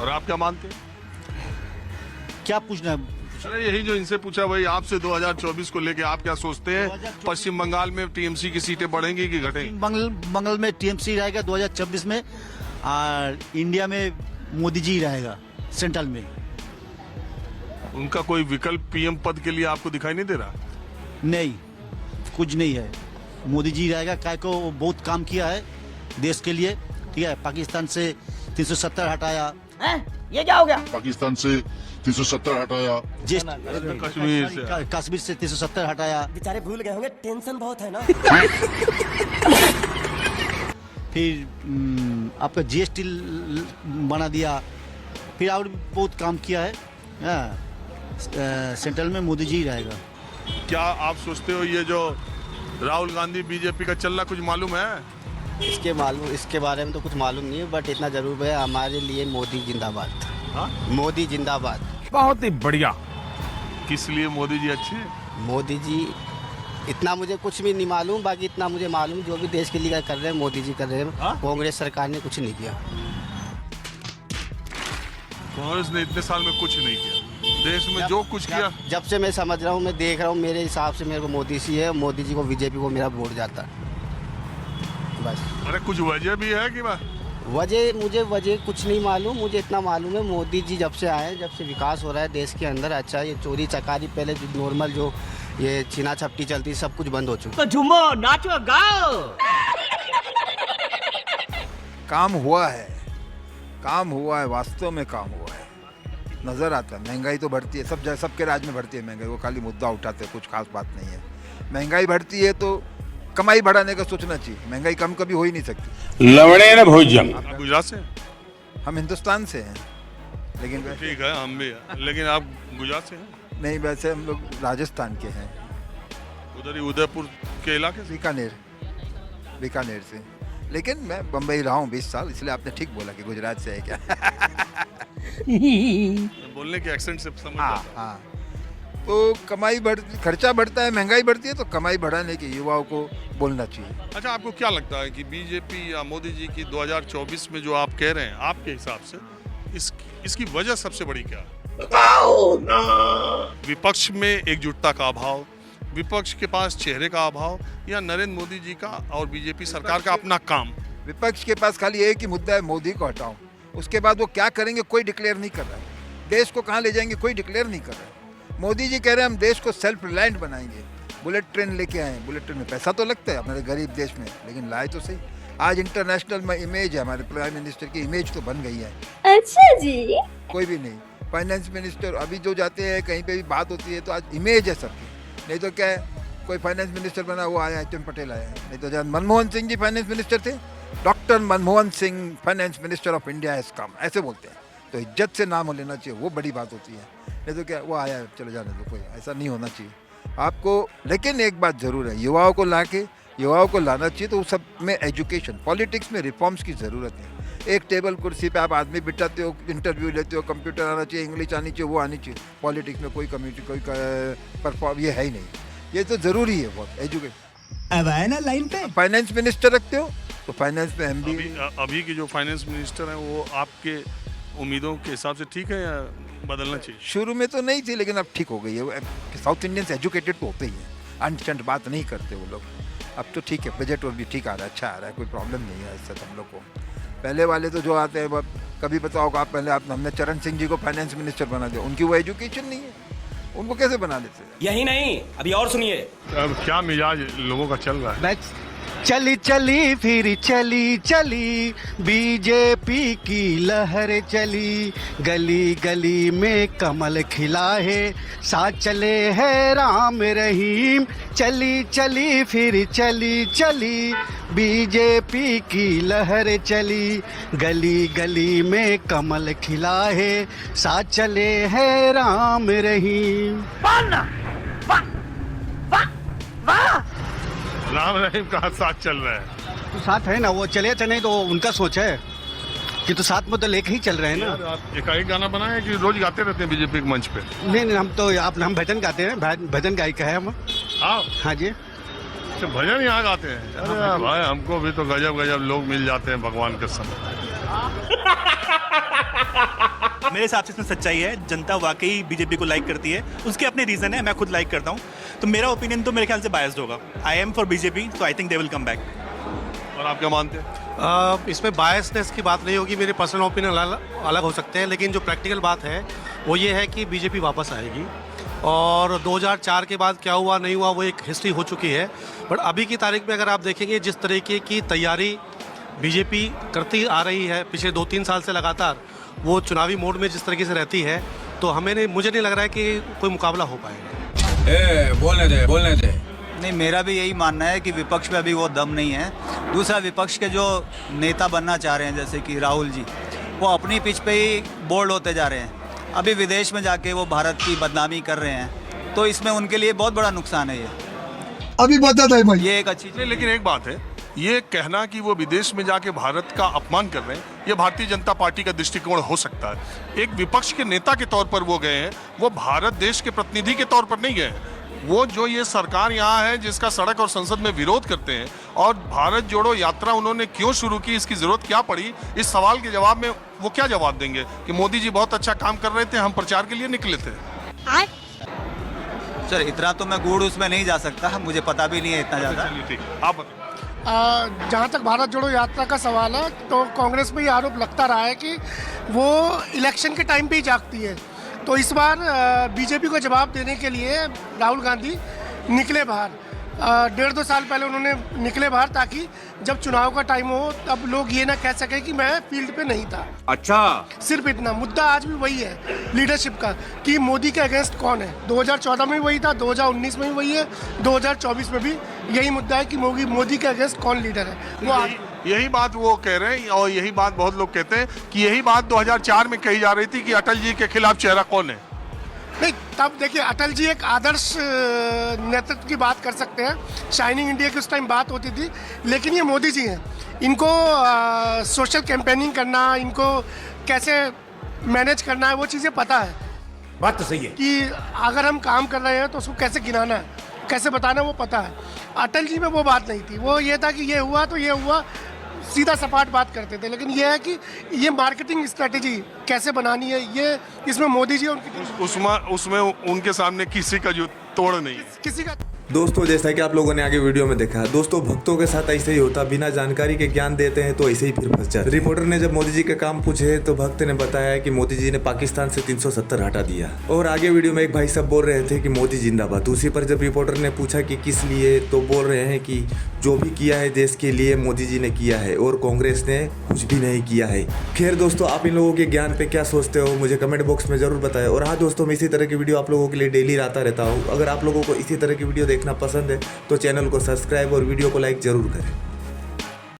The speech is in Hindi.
और आप क्या मानते हैं? क्या पूछना है? अरे यही जो इनसे पूछा भाई, आपसे 2024 को लेके आप क्या सोचते हैं? पश्चिम बंगाल में टीएमसी की सीटें बढ़ेंगी कि घटेंगी? बंगाल में टीएमसी रहेगा 2024 में, और इंडिया में मोदी जी रहेगा सेंट्रल में। उनका कोई विकल्प पीएम पद के लिए आपको दिखाई नहीं दे रहा? नहीं, कुछ नहीं है। मोदी जी रहेगा, काय को वो बहुत काम किया है देश के लिए, ठीक है। पाकिस्तान से 370 हटाया हैं? ये क्या हो गया? पाकिस्तान से 370 हटाया, कश्मीर से कश्मीर से 370 हटाया, बेचारे भूल गए होंगे, टेंशन बहुत है ना। फिर आपका जीएसटी बना दिया, फिर और भी बहुत काम किया है। सेंट्रल में मोदी जी रहेगा। क्या आप सोचते हो ये जो राहुल गांधी बीजेपी का चल रहा, कुछ मालूम है? इसके बारे में तो कुछ मालूम नहीं है, बट इतना जरूर है हमारे लिए मोदी जिंदाबाद। हाँ? मोदी जिंदाबाद। बहुत ही बढ़िया। किस लिए मोदी जी अच्छे हैं? मोदी जी, इतना मुझे कुछ भी नहीं मालूम, बाकी इतना मुझे मालूम जो भी देश के लिए कर रहे हैं मोदी जी कर रहे हैं। हाँ? कांग्रेस सरकार ने कुछ नहीं किया। कांग्रेस ने इतने साल में कुछ नहीं किया। देश में जो कुछ किया, जब से मैं समझ रहा हूँ, मैं देख रहा हूँ, मेरे हिसाब से मेरे को मोदी जी है, मोदी जी को, बीजेपी को मेरा वोट जाता है बस। अरे कुछ वजह भी है कि मुझे वजह कुछ नहीं मालूम, मुझे इतना मालूम है मोदी जी जब से आए, जब से विकास हो रहा है देश के अंदर। अच्छा, ये चोरी चकारी पहले जो नॉर्मल जो ये छीना छपटी चलती, सब कुछ बंद हो चुका। तो झूमो, नाचो, गाओ। काम हुआ है, काम हुआ है, वास्तव में काम हुआ है, नजर आता है। महंगाई तो बढ़ती है, सबके राज्य में बढ़ती है महंगाई, वो खाली मुद्दा उठाते हैं, कुछ खास बात नहीं है। महंगाई बढ़ती है तो कमाई बढ़ाने का सोचना चाहिए, महंगाई कम कभी हो ही नहीं सकती। लवणे न भोजन। आप गुजरात से हैं? हम हिंदुस्तान से हैं, लेकिन ठीक है, हम भी हैं। लेकिन आप गुजरात से हैं? नहीं, वैसे हम लोग राजस्थान के हैं, उधर ही उदयपुर के इलाके से? बीकानेर से। लेकिन मैं बम्बई रहा हूँ 20 साल, इसलिए आपने ठीक बोला कि गुजरात से है क्या। बोलने के एक्सेंट से समझ हाँ आता है। हाँ, तो खर्चा बढ़ता है, महंगाई बढ़ती है, तो कमाई बढ़ाने के युवाओं को बोलना चाहिए। अच्छा, आपको क्या लगता है कि बीजेपी या मोदी जी की 2024 में जो आप कह रहे हैं, आपके हिसाब से इसकी वजह सबसे बड़ी क्या है? विपक्ष में एकजुटता का अभाव, विपक्ष के पास चेहरे का अभाव, या नरेंद्र मोदी जी का और बीजेपी सरकार का अपना काम? विपक्ष के पास खाली एक ही मुद्दा है, मोदी को हटाओ। उसके बाद वो क्या करेंगे कोई डिक्लेयर नहीं कर रहा है, देश को कहाँ ले जाएंगे कोई डिक्लेयर नहीं कर रहा है। मोदी जी कह रहे हैं हम देश को सेल्फ रिलायंट बनाएंगे, बुलेट ट्रेन लेके आए। बुलेट ट्रेन में पैसा तो लगता है हमारे गरीब देश में, लेकिन लाए तो सही। आज इंटरनेशनल में इमेज है, हमारे प्राइम मिनिस्टर की इमेज तो बन गई है। अच्छा जी। कोई भी नहीं, फाइनेंस मिनिस्टर अभी जो जाते हैं कहीं पे भी बात होती है तो आज इमेज है सबकी। नहीं तो क्या है, कोई फाइनेंस मिनिस्टर बना वो आया, एच.एम. पटेल आया। नहीं तो जब मनमोहन सिंह जी फाइनेंस मिनिस्टर थे, doctor Manmohan Singh finance minister of India has come, ऐसे बोलते हैं। तो इज्जत से नाम लेना चाहिए, वो बड़ी बात होती है। नहीं तो क्या, वो आया चले जाने दो, कोई ऐसा नहीं होना चाहिए आपको। लेकिन एक बात जरूर है, युवाओं को लाना चाहिए, तो सब में एजुकेशन, पॉलिटिक्स में रिफॉर्म्स की ज़रूरत है। एक टेबल कुर्सी पे आप आदमी बिठाते हो, इंटरव्यू लेते हो, कंप्यूटर आना चाहिए, इंग्लिश आनी चाहिए, वो आनी चाहिए। पॉलिटिक्स में कोई कम्युनिटी कोई परफॉर्म ये है ही नहीं, ये तो ज़रूरी है बहुत एजुकेशन। अब आए ना लाइन पे। फाइनेंस मिनिस्टर रखते हो तो फाइनेंस में अभी की जो फाइनेंस मिनिस्टर हैं वो आपके उम्मीदों के हिसाब से ठीक है या बदलना चाहिए? शुरू में तो नहीं थी, लेकिन अब ठीक हो गई है। साउथ इंडियंस एजुकेटेड तो होते ही हैं, अनचंट बात नहीं करते वो लोग। अब तो ठीक है, बजट और भी ठीक आ रहा है, अच्छा आ रहा है, कोई प्रॉब्लम नहीं है इससे हम लोग को। पहले वाले तो जो आते हैं, कभी बताओ आप, पहले हमने चरण सिंह जी को फाइनेंस मिनिस्टर बना दिया, उनकी वो एजुकेशन नहीं है, उनको कैसे बना देते? यही नहीं, अभी और सुनिए। अब क्या मिजाज लोगों का चल रहा है? चली चली फिर चली बीजेपी की लहर चली, गली गली में कमल खिला है, साथ चले हैं राम रहीम। चली चली फिर चली बीजेपी की लहर चली, गली गली में कमल खिला है, साथ चले हैं राम रहीम। राम रहीम का साथ चल रहा है तो साथ है ना, वो चले नहीं तो उनका सोच है कि तो साथ में तो लेके ही चल रहे हैं ना। आप एकाएक गाना बनाए कि रोज गाते रहते हैं बीजेपी के मंच पे? नहीं, हम तो हम भजन गाते हैं, भजन गायिका है हम। हाँ जी। तो भजन यहाँ गाते हैं? अरे भाई, हमको भी तो गजब गजब लोग मिल जाते हैं भगवान के समय। मेरे हिसाब से इसमें सच्चाई है, जनता वाकई बीजेपी को लाइक करती है, उसके अपने रीज़न है, मैं खुद लाइक करता हूँ, तो मेरा ओपिनियन तो मेरे ख्याल से बायस्ड होगा। आई एम फॉर बीजेपी, तो I think they will come back. और आप क्या मानते हैं? इसमें बायसनेस की बात नहीं होगी, मेरे पर्सनल ओपिनियन अलग हो सकते हैं, लेकिन जो प्रैक्टिकल बात है वो ये है कि बीजेपी वापस आएगी। और 2004 के बाद क्या हुआ नहीं हुआ वो एक हिस्ट्री हो चुकी है, बट अभी की तारीख में अगर आप देखेंगे जिस तरीके की तैयारी बीजेपी करती आ रही है पिछले 2-3 साल से लगातार, वो चुनावी मोड में जिस तरीके से रहती है, तो मुझे नहीं लग रहा है कि कोई मुकाबला हो पाएगा। बोलने दे। नहीं, मेरा भी यही मानना है कि विपक्ष में अभी वो दम नहीं है। दूसरा, विपक्ष के जो नेता बनना चाह रहे हैं जैसे कि राहुल जी, वो अपनी पिच पे ही बोल्ड होते जा रहे हैं। अभी विदेश में जाके वो भारत की बदनामी कर रहे हैं, तो इसमें उनके लिए बहुत बड़ा नुकसान है। ये अभी बता दे भाई, ये एक अच्छी चीज़। लेकिन एक बात है, ये कहना कि वो विदेश में जाके भारत का अपमान कर रहे हैं, ये भारतीय जनता पार्टी का दृष्टिकोण हो सकता है। एक विपक्ष के नेता के तौर पर वो गए हैं, वो भारत देश के प्रतिनिधि के तौर पर नहीं गए हैं। वो जो ये सरकार यहाँ है जिसका सड़क और संसद में विरोध करते हैं, और भारत जोड़ो यात्रा उन्होंने क्यों शुरू की, इसकी जरूरत क्या पड़ी, इस सवाल के जवाब में वो क्या जवाब देंगे कि मोदी जी बहुत अच्छा काम कर रहे थे, हम प्रचार के लिए निकले थे। सर, इतना तो मैं गूढ़ उसमें नहीं जा सकता, मुझे पता भी नहीं है इतना ज़्यादा। चलिए ठीक, आप बताइए। जहाँ तक भारत जोड़ो यात्रा का सवाल है, तो कांग्रेस पे ये आरोप लगता रहा है कि वो इलेक्शन के टाइम पे ही जागती है। तो इस बार बीजेपी को जवाब देने के लिए राहुल गांधी निकले बाहर। 1.5-2 साल पहले उन्होंने निकले बाहर, ताकि जब चुनाव का टाइम हो तब लोग ये ना कह सके कि मैं फील्ड पे नहीं था। अच्छा, सिर्फ इतना मुद्दा आज भी वही है लीडरशिप का, कि मोदी के अगेंस्ट कौन है। 2014 में भी वही था, 2019 में भी वही है, 2024 में भी यही मुद्दा है कि मोदी के अगेंस्ट कौन लीडर है। वो यही बात वो कह रहे हैं, और यही बात बहुत लोग कहते हैं कि यही बात 2004 में कही जा रही थी कि अटल जी के खिलाफ चेहरा कौन है। नहीं, तब देखिए अटल जी एक आदर्श नेतृत्व की बात कर सकते हैं, शाइनिंग इंडिया की उस टाइम बात होती थी, लेकिन ये मोदी जी हैं, इनको सोशल कैंपेनिंग करना, इनको कैसे मैनेज करना है वो चीज़ें पता है। बात तो सही है कि अगर हम काम कर रहे हैं तो उसको कैसे गिनाना है, कैसे बताना है, वो पता है। अटल जी में वो बात नहीं थी, वो ये था कि ये हुआ तो ये हुआ, सीधा सपाट बात करते थे। लेकिन ये है कि ये मार्केटिंग स्ट्रेटेजी कैसे बनानी है, ये इसमें मोदी जी उसमें उनके सामने किसी का जो तोड़ नहीं, किसी का। दोस्तों, जैसा कि आप लोगों ने आगे वीडियो में देखा, दोस्तों भक्तों के साथ ऐसे ही होता, बिना जानकारी के ज्ञान देते हैं तो ऐसे ही फिर फंस जाते। रिपोर्टर ने जब मोदी जी के काम पूछे तो भक्त ने बताया कि मोदी जी ने पाकिस्तान से 370 हटा दिया। और आगे वीडियो में एक भाई साहब बोल रहे थे कि मोदी जिंदाबाद। उसी पर जब रिपोर्टर ने पूछा कि किस लिए, तो बोल रहे हैं कि जो भी किया है देश के लिए मोदी जी ने किया है, और कांग्रेस ने कुछ भी नहीं किया है। खैर दोस्तों, आप इन लोगों के ज्ञान पे क्या सोचते हो मुझे कमेंट बॉक्स में जरूर बताएं। और हाँ दोस्तों, मैं इसी तरह की वीडियो आप लोगों के लिए डेली लाता रहता हूँ। अगर आप लोगों को इसी तरह की वीडियो देखना पसंद है तो चैनल को सब्सक्राइब और वीडियो को लाइक जरूर करें।